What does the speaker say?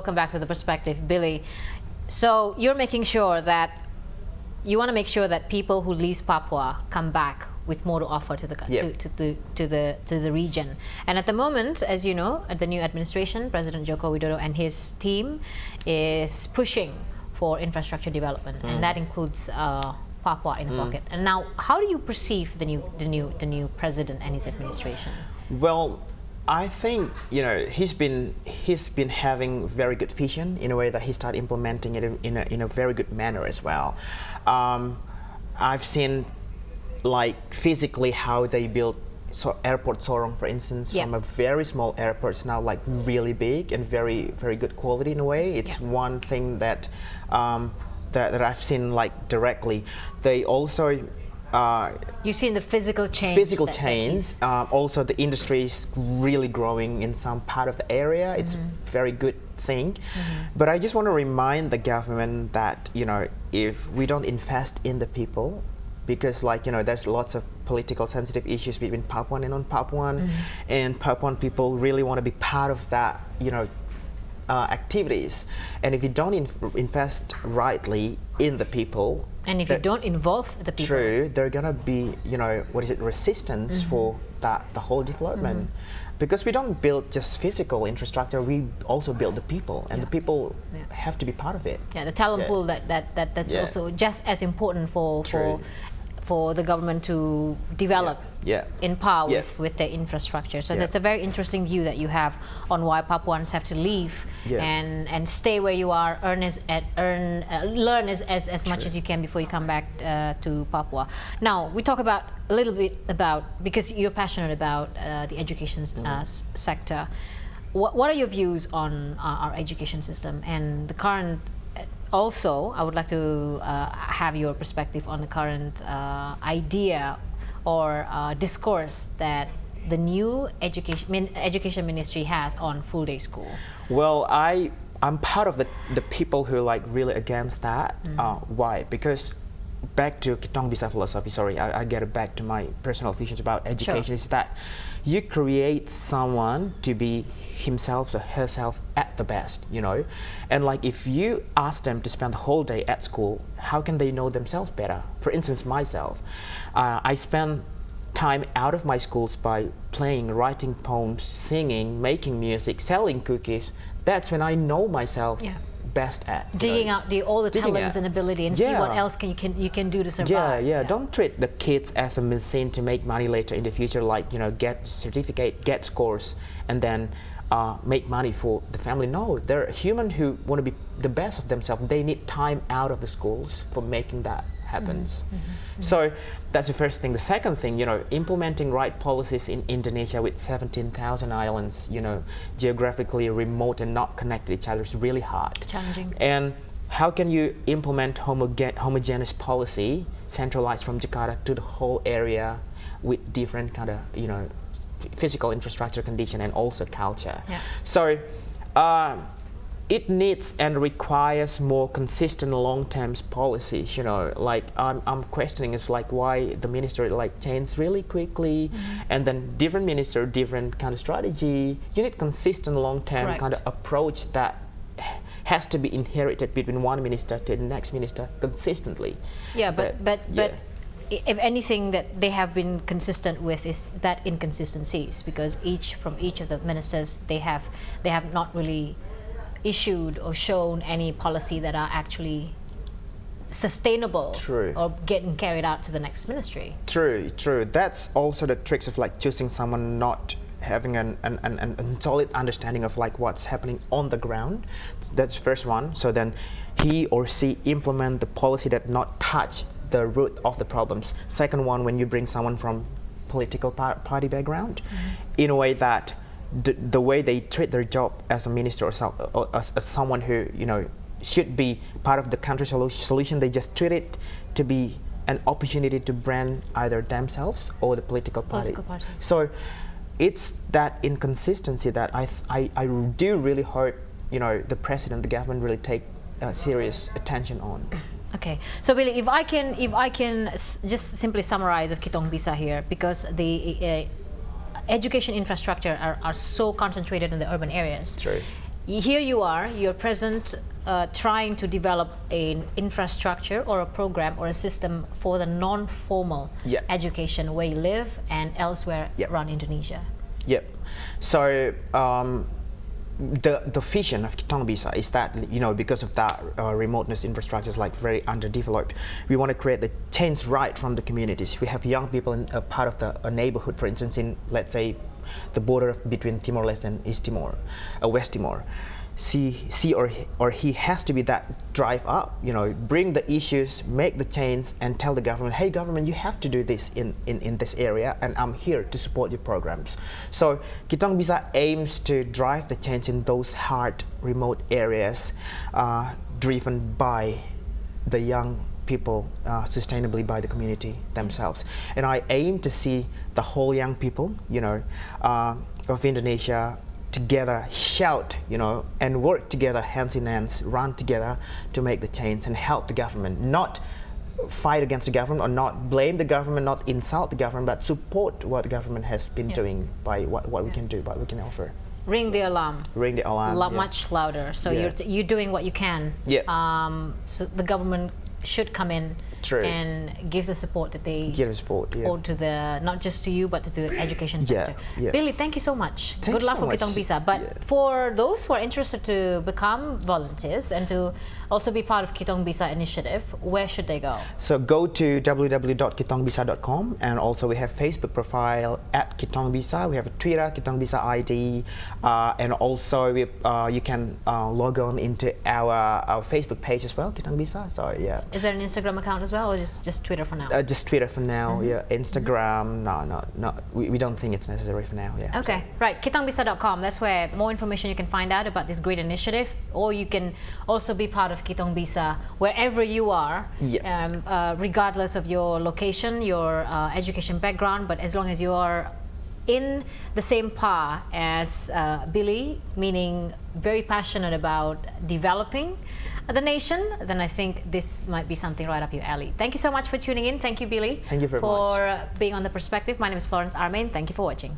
welcome back to The Perspective, Billy. So you're making sure that you want to make sure that people who leave Papua come back with more to offer to the to the region. And at the moment, as you know, at the new administration, President Joko Widodo and his team is pushing for infrastructure development, and that includes Papua in the pocket. And now, how do you perceive the new president and his administration? Well, I think he's been having very good vision in a way that he started implementing it in a very good manner as well. I've seen like physically how they built airport Sorong, for instance, from a very small airport. It's now like really big and very good quality in a way. It's one thing that that I've seen like directly. They also you've seen the physical change. Also, the industry is really growing in some part of the area. It's very good thing. But I just want to remind the government that if we don't invest in the people, because there's lots of political sensitive issues between Papuan and non-Papuan, and Papuan people really want to be part of that activities, and if you don't invest rightly in the people, and if you don't involve the people, they're gonna be resistance for the whole development. Because we don't build just physical infrastructure, we also build the people, and the people have to be part of it. The talent pool that's also just as important for the government to develop in par with their infrastructure. So that's a very interesting view that you have on why Papuans have to leave and stay where you are, learn as much as you can before you come back to Papua. Now we talk about a little bit about, because you're passionate about the education sector. What are your views on our education system and the current? Also, I would like to have your perspective on the current idea or discourse that the new education ministry has on full-day school. Well, I'm part of the people who really against that. Why? Because back to Kitong Bisa philosophy. Sorry, I get it back to my personal visions about education. Is that you create someone to be himself or herself at the best, and if you ask them to spend the whole day at school, how can they know themselves better? For instance, myself, I spend time out of my schools by playing, writing poems, singing, making music, selling cookies. That's when I know myself best at digging out all the talents and ability and see what else you can do to survive. Don't treat the kids as a machine to make money later in the future, get certificate, get scores, and then make money for the family. No, they're human who want to be the best of themselves. They need time out of the schools for making that happens. So that's the first thing. The second thing, implementing right policies in Indonesia with 17,000 islands, geographically remote and not connected to each other is really hard. Challenging. And how can you implement homogeneous policy centralized from Jakarta to the whole area with different kind of, physical infrastructure condition and also culture? So it needs and requires more consistent long-term policies. I'm questioning is why the ministry change really quickly, and then different minister, different kind of strategy. You need consistent long-term kind of approach that has to be inherited between one minister to the next minister consistently. But if anything that they have been consistent with is that inconsistencies, because from each of the ministers they have not really issued or shown any policy that are actually sustainable or getting carried out to the next ministry. True. That's also the tricks of choosing someone not having a solid understanding of what's happening on the ground. That's the first one. So then he or she implement the policy that not touch the root of the problems. Second one, when you bring someone from political party background, in a way that the way they treat their job as a minister or as someone who should be part of the country solution, they just treat it to be an opportunity to brand either themselves or the political party. So it's that inconsistency that I do really hope the president, the government really take serious attention on. Okay, so Billy, if I can just simply summarize of Kitong Bisa here, because the education infrastructure are so concentrated in the urban areas. True. here you are, you're present trying to develop an infrastructure or a program or a system for the non-formal education where you live and elsewhere around Indonesia. Yep. So the vision of Kitong Bisa is that, you know, because of that remoteness, infrastructure is like very underdeveloped. We want to create the change right from the communities. We have young people in a part of the neighborhood, for instance, in, let's say, the border between Timor-Leste and East Timor, West Timor. Or he has to be that drive up, you know, bring the issues, make the change, and tell the government, hey government, you have to do this in this area, and I'm here to support your programs. So Kitong Bisa aims to drive the change in those hard, remote areas, driven by the young people, sustainably by the community themselves. And I aim to see the whole young people, you know, of Indonesia together shout, you know, and work together, hands in hands, run together to make the change and help the government, not fight against the government or not blame the government, not insult the government, but support what the government has been doing by what we can do, what we can offer. Ring the alarm. Ring the alarm. Much louder. So you're doing what you can. So the government should come in and give the support that they owe to the, not just to you, but to the education sector. Billy, thank you so much. Good luck for Kitong Bisa. But for those who are interested to become volunteers and to also be part of Kitong Bisa initiative, where should they go? So go to www.kitongbisa.com, and also we have Facebook profile at Kitong Bisa. We have a Twitter, Kitong Bisa ID, and also we, you can log on into our Facebook page as well, Kitong Bisa. So is there an Instagram account as well, or just Twitter for now? Just Twitter for now. Instagram, no, we don't think it's necessary for now. Okay, right. Kitongbisa.com. That's where more information you can find out about this great initiative, or you can also be part of Kitong Bisa wherever you are, regardless of your location, your education background, but as long as you are in the same path as Billy, meaning very passionate about developing the nation, then I think this might be something right up your alley. Thank you so much for tuning in. Thank you, Billy. Thank you very much for being on The Perspective. My name is Florence Armein. Thank you for watching.